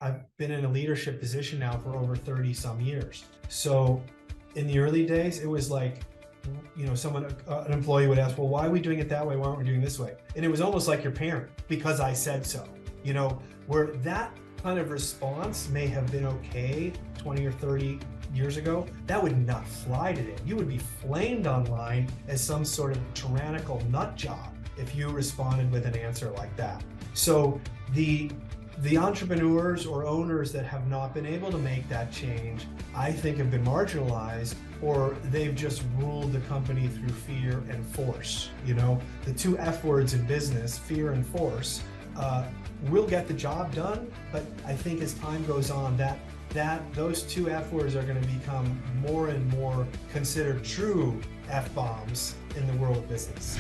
I've been in a leadership position now for over 30 some years. So in the early days, it was like, an employee would ask, well, why are we doing it that way? Why aren't we doing this way? And it was almost like your parent, because I said so, where that kind of response may have been okay 20 or 30 years ago. That would not fly today. You would be flamed online as some sort of tyrannical nut job if you responded with an answer like that. So the entrepreneurs or owners that have not been able to make that change, I think, have been marginalized, or they've just ruled the company through fear and force. The two F words in business, fear and force, will get the job done. But I think as time goes on, that those two F words are going to become more and more considered true F-bombs in the world of business.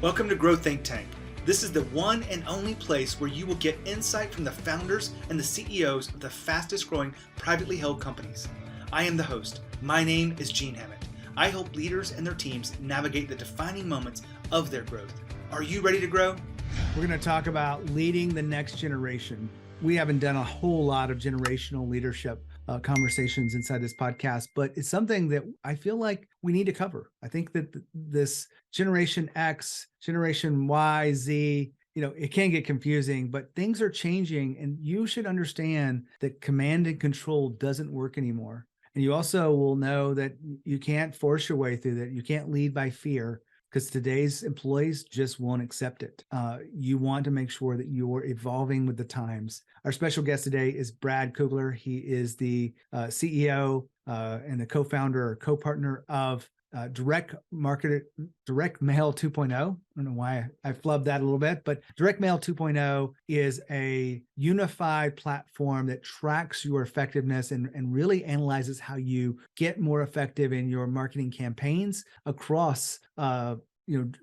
Welcome to Grow Think Tank. This is the one and only place where you will get insight from the founders and the CEOs of the fastest growing privately held companies. I am the host. My name is Gene Hammett. I help leaders and their teams navigate the defining moments of their growth. Are you ready to grow? We're going to talk about leading the next generation. We haven't done a whole lot of generational leadership conversations inside this podcast, but it's something that I feel like we need to cover. I think that this Generation X, Generation Y, Z, it can get confusing, but things are changing, and you should understand that command and control doesn't work anymore. And you also will know that you can't force your way through that. You can't lead by fear, because today's employees just won't accept it. You want to make sure that you're evolving with the times. Our special guest today is Brad Kugler. He is the CEO and the co-founder or co-partner of DirectMail 2.0. I don't know why I flubbed that a little bit, but DirectMail 2.0 is a unified platform that tracks your effectiveness and really analyzes how you get more effective in your marketing campaigns across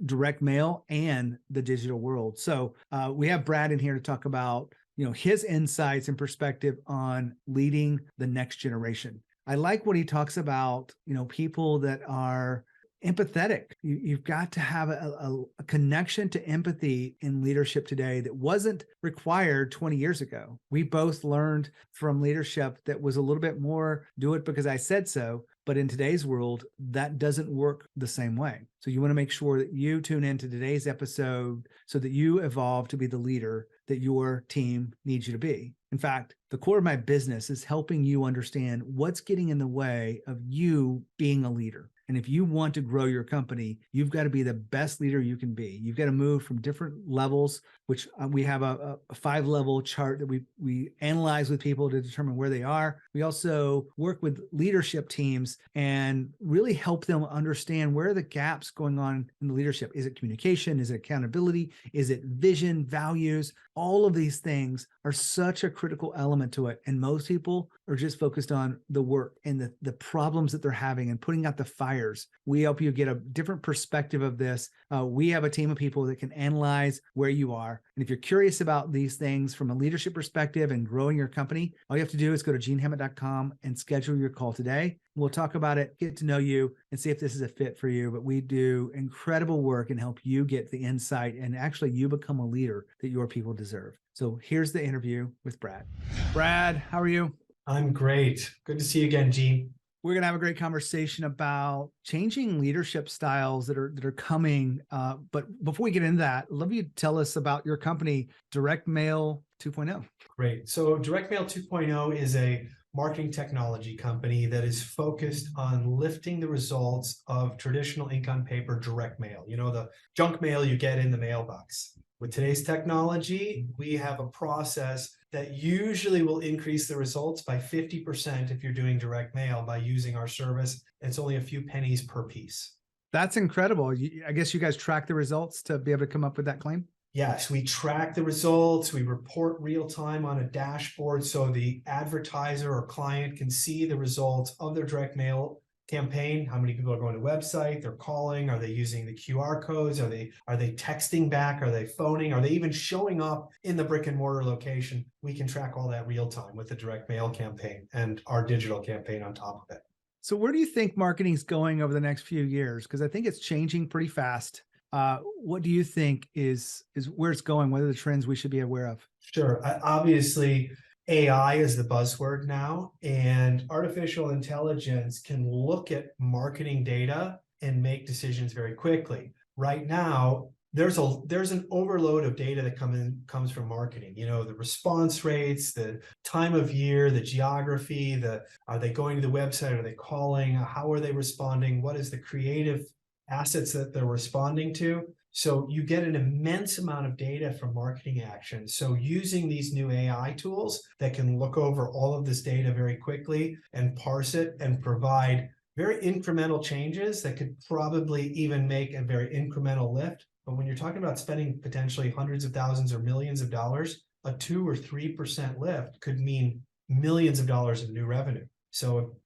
direct mail and the digital world. So we have Brad in here to talk about his insights and perspective on leading the next generation. I like what he talks about, people that are empathetic. You've got to have a connection to empathy in leadership today that wasn't required 20 years ago. We both learned from leadership that was a little bit more do it because I said so. But in today's world, that doesn't work the same way. So you want to make sure that you tune into today's episode so that you evolve to be the leader that your team needs you to be. In fact, the core of my business is helping you understand what's getting in the way of you being a leader. And if you want to grow your company, you've got to be the best leader you can be. You've got to move from different levels, which we have a 5-level chart that we analyze with people to determine where they are. We also work with leadership teams and really help them understand where are the gaps going on in the leadership. Is it communication? Is it accountability? Is it vision, values? All of these things are such a critical element to it. And most people are just focused on the work and the problems that they're having and putting out the fires. We help you get a different perspective of this. We have a team of people that can analyze where you are. And if you're curious about these things from a leadership perspective and growing your company, all you have to do is go to genehammett.com and schedule your call today. We'll talk about it, get to know you, and see if this is a fit for you. But we do incredible work and help you get the insight and actually you become a leader that your people deserve. So here's the interview with Brad. Brad, how are you? I'm great. Good to see you again, Gene. We're going to have a great conversation about changing leadership styles that are coming. But before we get into that, I'd love you to tell us about your company, DirectMail 2.0. Great. So DirectMail 2.0 is a marketing technology company that is focused on lifting the results of traditional ink on paper direct mail, the junk mail you get in the mailbox. With today's technology, we have a process that usually will increase the results by 50% if you're doing direct mail by using our service. It's only a few pennies per piece. That's incredible. I guess you guys track the results to be able to come up with that claim? Yes, we track the results. We report real time on a dashboard so the advertiser or client can see the results of their direct mail campaign. How many people are going to the website? They're calling. Are they using the QR codes? Are they texting back? Are they phoning? Are they even showing up in the brick and mortar location? We can track all that real time with the direct mail campaign and our digital campaign on top of it. So where do you think marketing is going over the next few years? Because I think it's changing pretty fast. What do you think is where it's going? What are the trends we should be aware of? Sure. Obviously, AI is the buzzword now, and artificial intelligence can look at marketing data and make decisions very quickly. Right now, there's an overload of data that comes from marketing. The response rates, the time of year, the geography, are they going to the website, are they calling, how are they responding, what is the creative assets that they're responding to. So you get an immense amount of data from marketing action. So using these new AI tools that can look over all of this data very quickly and parse it and provide very incremental changes that could probably even make a very incremental lift. But when you're talking about spending potentially hundreds of thousands or millions of dollars, a 2 or 3% lift could mean millions of dollars of new revenue. So,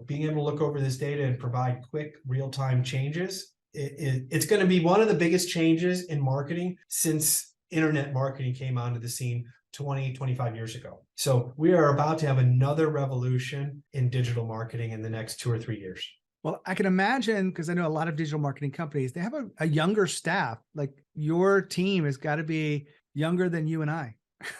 being able to look over this data and provide quick real-time changes, it's going to be one of the biggest changes in marketing since internet marketing came onto the scene 25 years ago. So we are about to have another revolution in digital marketing in the next 2 or 3 years. Well, I can imagine, because I know a lot of digital marketing companies, they have a younger staff. Like your team has got to be younger than you and I.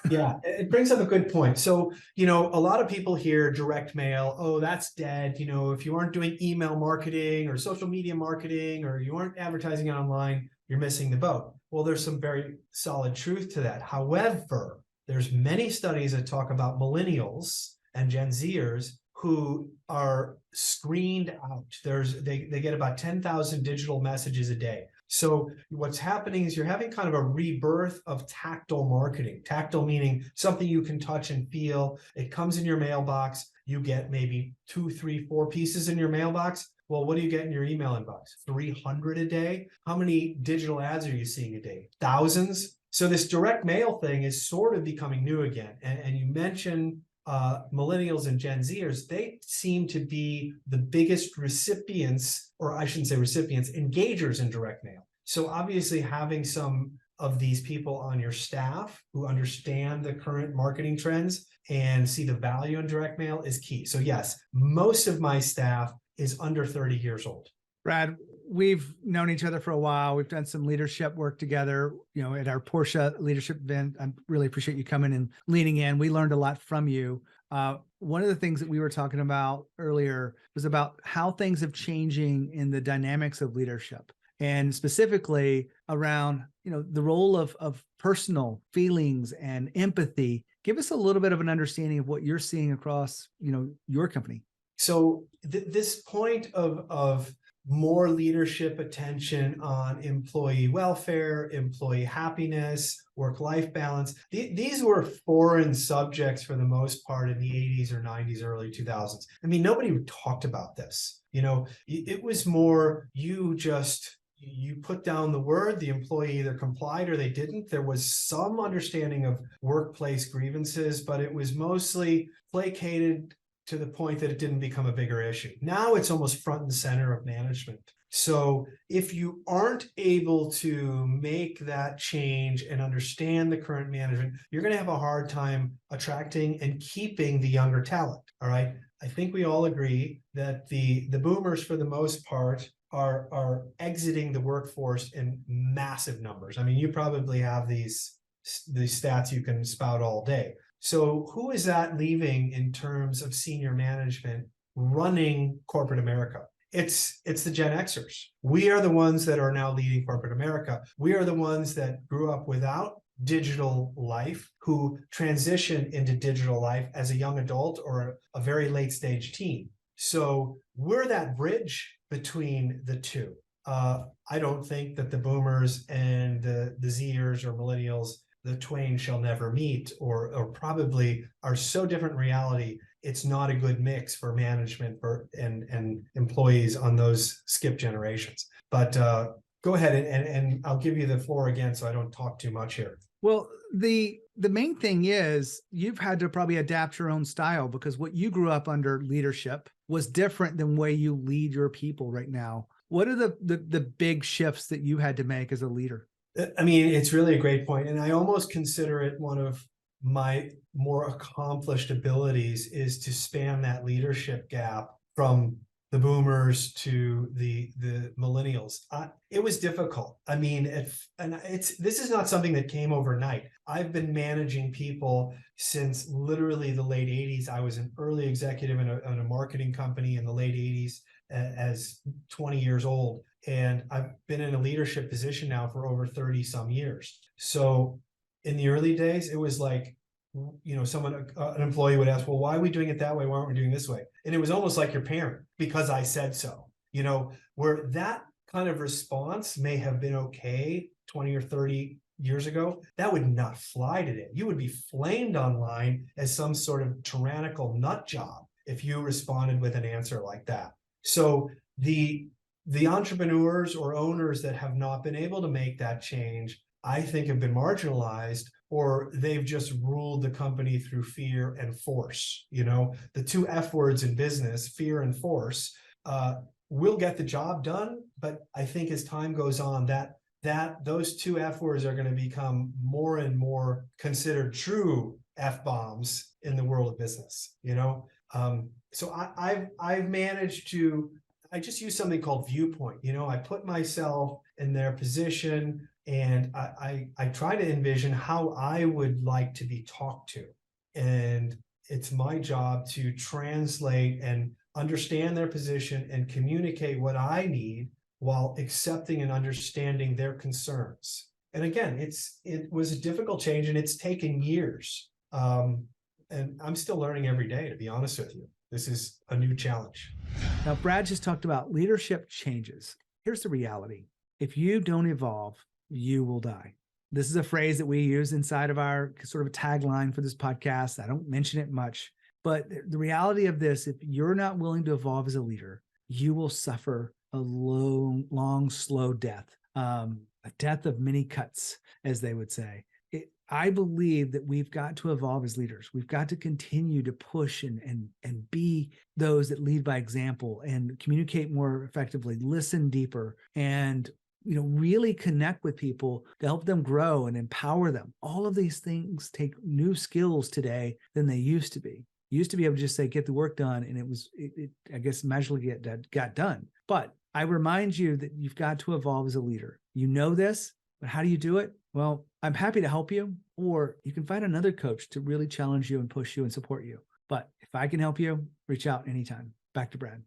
Yeah, it brings up a good point. So, a lot of people hear direct mail, oh, that's dead. If you aren't doing email marketing or social media marketing, or you aren't advertising online, you're missing the boat. Well, there's some very solid truth to that. However, there's many studies that talk about millennials and Gen Zers who are screened out. They get about 10,000 digital messages a day. So what's happening is you're having kind of a rebirth of tactile marketing. Tactile meaning something you can touch and feel. It comes in your mailbox. You get maybe 2, 3, 4 pieces in your mailbox. Well, what do you get in your email inbox? 300 a day? How many digital ads are you seeing a day? Thousands? So this direct mail thing is sort of becoming new again. And you mentioned millennials and Gen Zers, they seem to be the biggest recipients, or I shouldn't say recipients, engagers in direct mail. So obviously having some of these people on your staff who understand the current marketing trends and see the value in direct mail is key. So yes, most of my staff is under 30 years old. Brad, we've known each other for a while. We've done some leadership work together, at our Porsche leadership event. I really appreciate you coming and leaning in. We learned a lot from you. One of the things that we were talking about earlier was about how things have changing in the dynamics of leadership, and specifically around, the role of personal feelings and empathy. Give us a little bit of an understanding of what you're seeing across, your company. So this point of more leadership attention on employee welfare, employee happiness, work-life balance. These were foreign subjects for the most part in the 80s or 90s, early 2000s. I mean, nobody talked about this. It was more you put down the word, the employee either complied or they didn't. There was some understanding of workplace grievances, but it was mostly placated to the point that it didn't become a bigger issue. Now it's almost front and center of management. So if you aren't able to make that change and understand the current management, you're going to have a hard time attracting and keeping the younger talent. All right. I think we all agree that the boomers, for the most part, are exiting the workforce in massive numbers. I mean, you probably have these stats you can spout all day. So who is that leaving in terms of senior management running corporate America? It's the Gen Xers. We are the ones that are now leading corporate America. We are the ones that grew up without digital life, who transitioned into digital life as a young adult or a very late stage teen. So we're that bridge between the two. I don't think that the boomers and the Zers or millennials, the twain shall never meet, or probably are so different in reality, it's not a good mix for management and employees on those skip generations. But go ahead and I'll give you the floor again so I don't talk too much here. Well, the main thing is you've had to probably adapt your own style, because what you grew up under leadership was different than the way you lead your people right now. What are the big shifts that you had to make as a leader? I mean, it's really a great point. And I almost consider it one of my more accomplished abilities is to span that leadership gap from the boomers to the millennials. It was difficult. I mean, this is not something that came overnight. I've been managing people since literally the late 80s. I was an early executive in a marketing company in the late 80s as 20 years old. And I've been in a leadership position now for over 30 some years. So in the early days, it was like, an employee would ask, well, why are we doing it that way? Why aren't we doing this way? And it was almost like your parent, because I said so, where that kind of response may have been okay 20 or 30 years ago. That would not fly today. You would be flamed online as some sort of tyrannical nut job if you responded with an answer like that. So the entrepreneurs or owners that have not been able to make that change, I think, have been marginalized, or they've just ruled the company through fear and force. The two F words in business, fear and force, will get the job done. But I think as time goes on, that those two F words are going to become more and more considered true F bombs in the world of business. So I've managed to, I just use something called viewpoint. I put myself in their position, and I try to envision how I would like to be talked to. And it's my job to translate and understand their position and communicate what I need while accepting and understanding their concerns. And again, it was a difficult change, and it's taken years. And I'm still learning every day, to be honest with you. This is a new challenge. Now, Brad just talked about leadership changes. Here's the reality. If you don't evolve, you will die. This is a phrase that we use inside of our sort of tagline for this podcast. I don't mention it much, but the reality of this, if you're not willing to evolve as a leader, you will suffer a long, slow death, a death of many cuts, as they would say. I believe that we've got to evolve as leaders. We've got to continue to push and be those that lead by example and communicate more effectively, listen deeper, and really connect with people to help them grow and empower them. All of these things take new skills today than they used to be. You used to be able to just say, get the work done, and it I guess magically got done. But I remind you that you've got to evolve as a leader. You know this, but how do you do it? Well, I'm happy to help you, or you can find another coach to really challenge you and push you and support you. But if I can help you, reach out anytime. Back to Brad.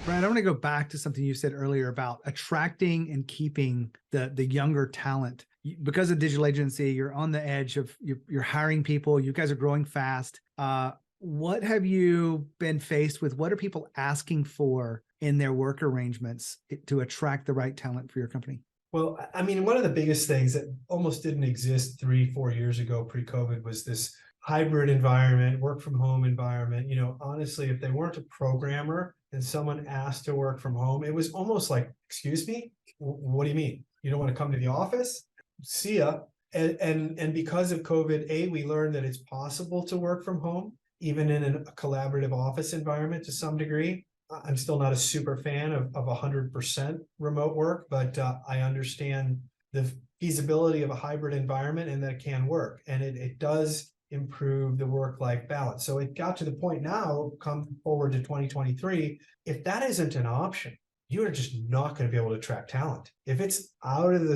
Brad, I want to go back to something you said earlier about attracting and keeping the younger talent. Because of digital agency, you're on the edge of you're hiring people. You guys are growing fast. What have you been faced with? What are people asking for in their work arrangements to attract the right talent for your company? Well, I mean, one of the biggest things that almost didn't exist 3-4 years ago pre-COVID was this hybrid environment, work from home environment. Honestly, if they weren't a programmer and someone asked to work from home, it was almost like, excuse me, what do you mean? You don't want to come to the office? See ya. And because of COVID, we learned that it's possible to work from home, even in a collaborative office environment to some degree. I'm still not a super fan of 100% remote work, but I understand the feasibility of a hybrid environment and that it can work. And it does improve the work-life balance. So it got to the point now, come forward to 2023, if that isn't an option, you are just not going to be able to attract talent. If it's out of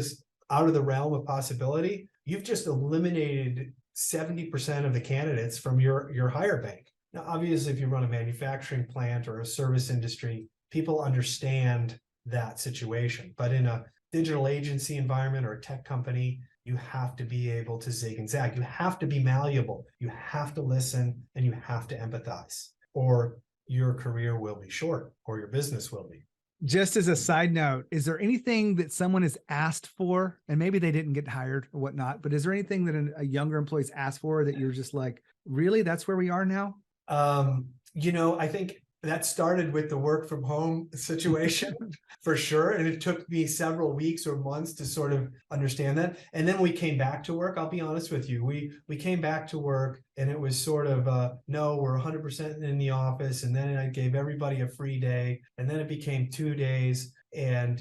the realm of possibility, you've just eliminated 70% of the candidates from your hire bank. Now, obviously, if you run a manufacturing plant or a service industry, people understand that situation. But in a digital agency environment or a tech company, you have to be able to zig and zag. You have to be malleable. You have to listen, and you have to empathize, or your career will be short, or your business will be. Just as a side note, is there anything that someone has asked for, and maybe they didn't get hired or whatnot, but is there anything that a younger employee's asked for that you're just like, really, that's where we are now? I think that started with the work from home situation for sure. And it took me several weeks or months to sort of understand that. And then we came back to work. I'll be honest with you. We came back to work, and it was sort of, no, we're 100% in the office. And then I gave everybody a free day, and then it became 2 days. And,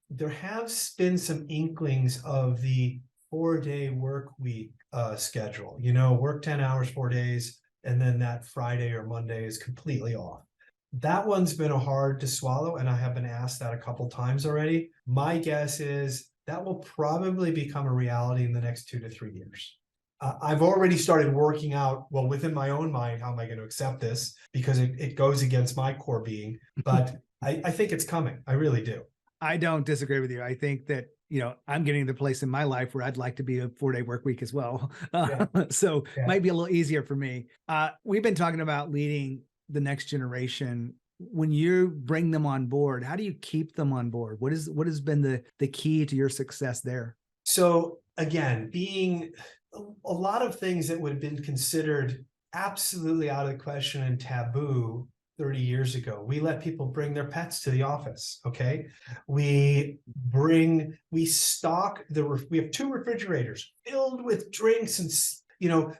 there has been some inklings of the 4-day work week schedule, work 10 hours, 4 days, and then that Friday or Monday is completely off. That one's been hard to swallow, and I have been asked that a couple times already. My guess is that will probably become a reality in the next 2 to 3 years. I've already started working out, well, within my own mind, how am I going to accept this? Because it goes against my core being, but I think it's coming. I really do. I don't disagree with you. I think that, I'm getting to the place in my life where I'd like to be a 4-day work week as well. Yeah. So Yeah. might be a little easier for me. We've been talking about leading the next generation. When you bring them on board, how do you keep them on board? What has been the key to your success there? So again, being a lot of things that would have been considered absolutely out of the question and taboo 30 years ago. We let people bring their pets to the office. Okay. We stock we have 2 refrigerators filled with drinks and,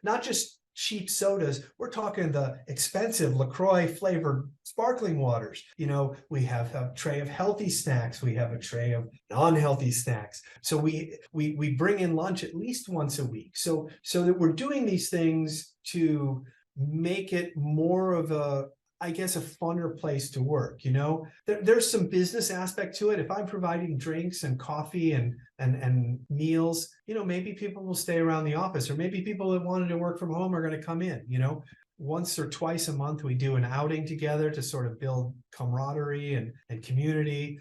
not just cheap sodas. We're talking the expensive LaCroix flavored sparkling waters. We have a tray of healthy snacks. We have a tray of non-healthy snacks. So we bring in lunch at least once a week. So that we're doing these things to make it more of a funner place to work. There's some business aspect to it. If I'm providing drinks and coffee and meals, maybe people will stay around the office, or maybe people that wanted to work from home are going to come in. Once or twice a month, we do an outing together to sort of build camaraderie and community,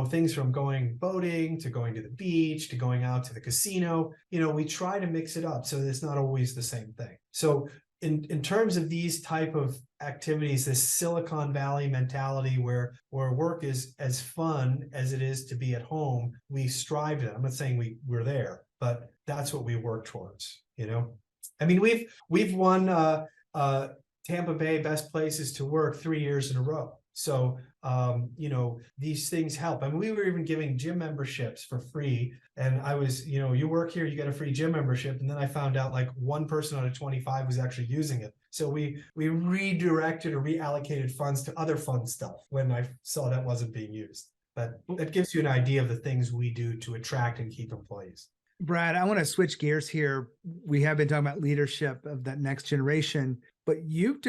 things from going boating to going to the beach to going out to the casino. We try to mix it up so that it's not always the same thing. So in terms of these type of activities, this Silicon Valley mentality where work is as fun as it is to be at home, we strive to. I'm not saying we're there, but that's what we work towards. I mean, we've won Tampa Bay Best Places to Work 3 years in a row. So, these things help. I mean, we were even giving gym memberships for free. And I was, you work here, you get a free gym membership. And then I found out like 1 person out of 25 was actually using it. So we redirected or reallocated funds to other fun stuff when I saw that wasn't being used. But that gives you an idea of the things we do to attract and keep employees. Brad, I want to switch gears here. We have been talking about leadership of that next generation, but you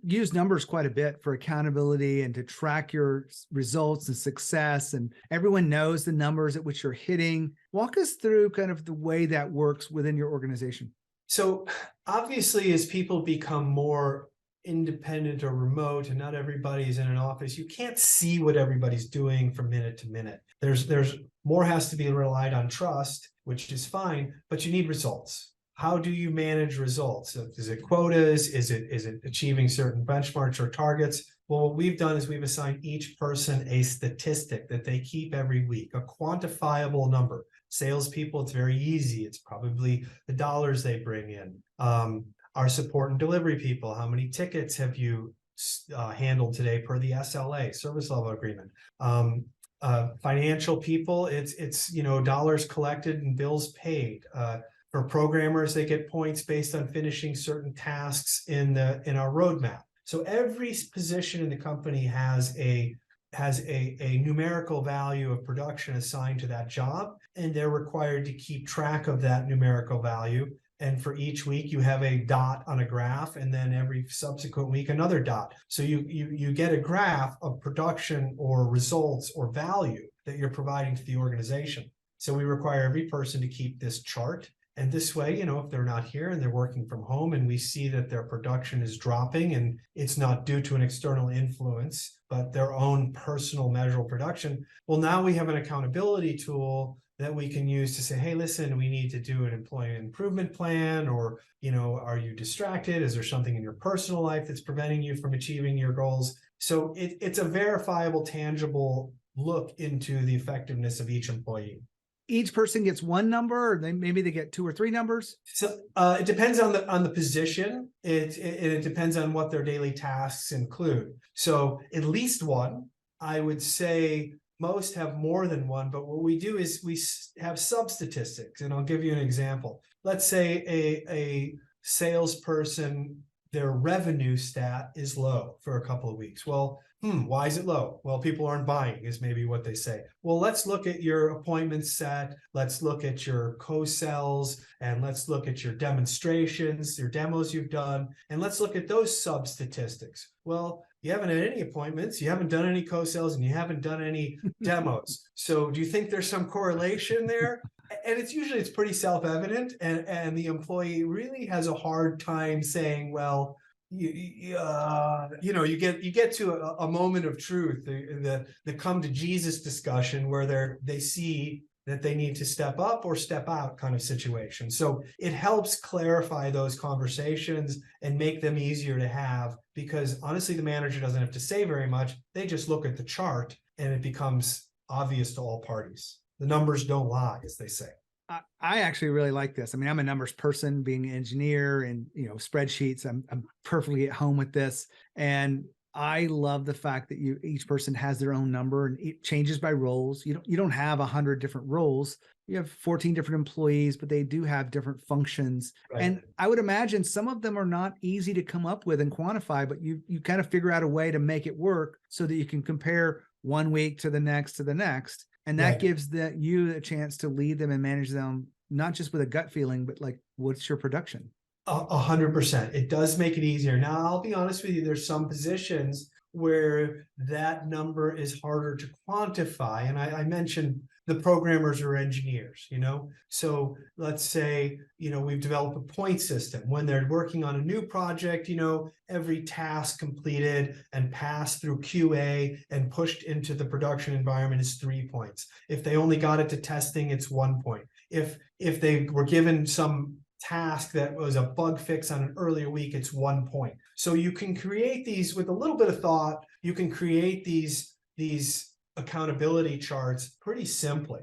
use numbers quite a bit for accountability and to track your results and success. And everyone knows the numbers at which you're hitting. Walk us through kind of the way that works within your organization. So obviously, as people become more independent or remote and not everybody's in an office, you can't see what everybody's doing from minute to minute. There's more has to be relied on trust, which is fine, but you need results. How do you manage results? Is it quotas? Is it achieving certain benchmarks or targets? Well, what we've done is we've assigned each person a statistic that they keep every week, a quantifiable number. Salespeople, it's very easy. It's probably the dollars they bring in. Our support and delivery people, how many tickets have you handled today per the SLA, service level agreement? Financial people, it's dollars collected and bills paid. For programmers, they get points based on finishing certain tasks in our roadmap. So every position in the company has a numerical value of production assigned to that job, and they're required to keep track of that numerical value. And for each week, you have a dot on a graph, and then every subsequent week, another dot. So you get a graph of production or results or value that you're providing to the organization. So we require every person to keep this chart. And this way, if they're not here and they're working from home and we see that their production is dropping and it's not due to an external influence, but their own personal measurable production, well, now we have an accountability tool that we can use to say, hey, listen, we need to do an employee improvement plan, or, are you distracted? Is there something in your personal life that's preventing you from achieving your goals? So it's a verifiable, tangible look into the effectiveness of each employee. Each person gets one number, or maybe they get 2 or 3 numbers? So it depends on the position. It depends on what their daily tasks include. So at least one, I would say. Most have more than one, but what we do is we have sub-statistics, and I'll give you an example. Let's say a salesperson their revenue stat is low for a couple of weeks. Well, why is it low? Well, people aren't buying is maybe what they say. Well, let's look at your appointment set. Let's look at your co-sells, and let's look at your demonstrations, your demos you've done, and let's look at those sub statistics. Well, you haven't had any appointments, you haven't done any co-sells, and you haven't done any demos. So do you think there's some correlation there? And it's pretty self-evident, and the employee really has a hard time saying, well, you get to a moment of truth, the come to Jesus discussion where they see that they need to step up or step out kind of situation. So it helps clarify those conversations and make them easier to have, because honestly, the manager doesn't have to say very much. They just look at the chart and it becomes obvious to all parties. The numbers don't lie, as they say. I actually really like this. I mean, I'm a numbers person, being an engineer and, spreadsheets. I'm perfectly at home with this. And I love the fact that each person has their own number and it changes by roles. You don't have 100 different roles. You have 14 different employees, but they do have different functions. Right. And I would imagine some of them are not easy to come up with and quantify, but you kind of figure out a way to make it work so that you can compare one week to the next. And that gives you a chance to lead them and manage them, not just with a gut feeling, but like, what's your production? 100%. It does make it easier. Now, I'll be honest with you, there's some positions where that number is harder to quantify. And I mentioned the programmers or engineers, So let's say, we've developed a point system. When they're working on a new project, every task completed and passed through QA and pushed into the production environment is 3 points. If they only got it to testing, it's 1 point. If they were given some task that was a bug fix on an earlier week, it's 1 point. So you can create these with a little bit of thought. You can create these accountability charts pretty simply.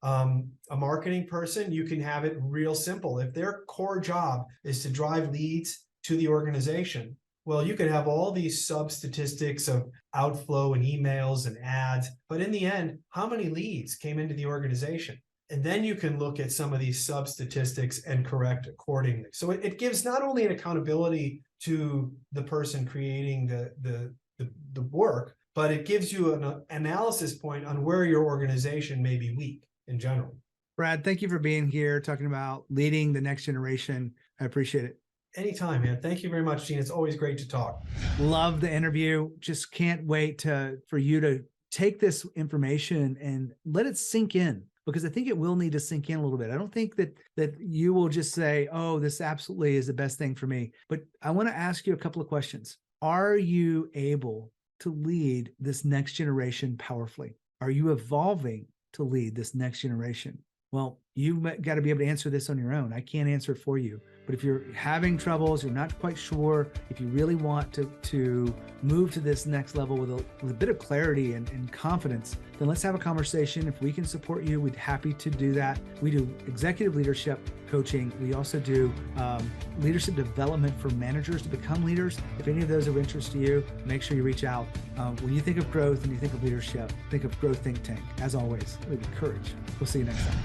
A marketing person, you can have it real simple. If their core job is to drive leads to the organization, well, you could have all these sub statistics of outflow and emails and ads, but in the end, how many leads came into the organization? And then you can look at some of these sub statistics and correct accordingly. So it gives not only an accountability to the person creating the work, but it gives you an analysis point on where your organization may be weak in general. Brad, thank you for being here, talking about leading the next generation. I appreciate it. Anytime, man. Thank you very much, Gene. It's always great to talk. Love the interview. Just can't wait for you to take this information and let it sink in, because I think it will need to sink in a little bit. I don't think that you will just say, oh, this absolutely is the best thing for me. But I want to ask you a couple of questions. Are you able to lead this next generation powerfully? Are you evolving to lead this next generation? Well, you've got to be able to answer this on your own. I can't answer it for you. But if you're having troubles, you're not quite sure, if you really want to move to this next level with a bit of clarity and confidence, then let's have a conversation. If we can support you, we'd happy to do that. We do executive leadership coaching. We also do leadership development for managers to become leaders. If any of those are of interest to you, make sure you reach out. When you think of growth and you think of leadership, think of Growth Think Tank. As always, live with courage. We'll see you next time.